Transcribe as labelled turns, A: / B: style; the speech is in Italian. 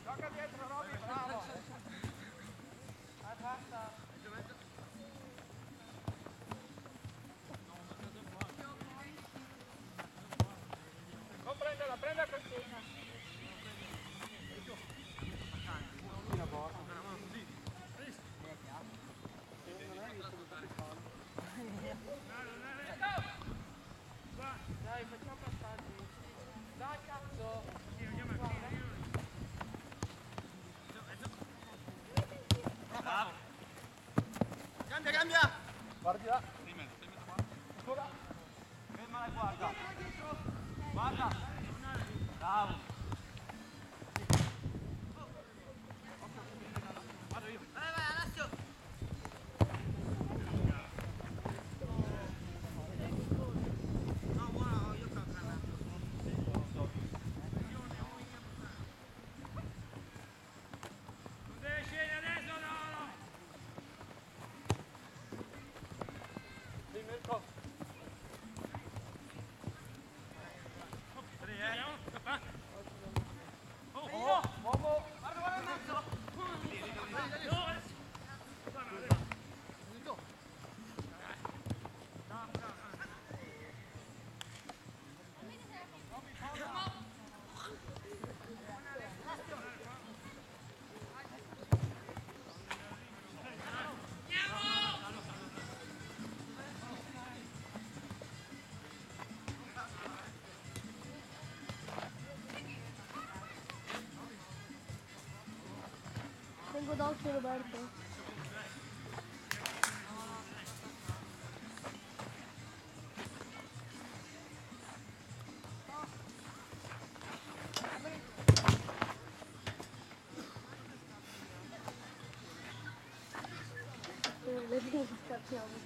A: Gioca dietro Roby, bravo! Basta! Non prendela, prenda Cristina! La borsa. Dai, facciamo passaggi. Dai, cazzo! Cambia, cambia! Guardi là. Ancora. Ferma e guarda. Guarda. Bravo. Vado io. Vai, vai, Alessio. No, buono, io sto andando. Non deve scendere adesso, no! Sì, Mirko. Uomo! Guarda, guarda in mezzo!
B: Tengo d'occhio Roberto. Le scappiamo.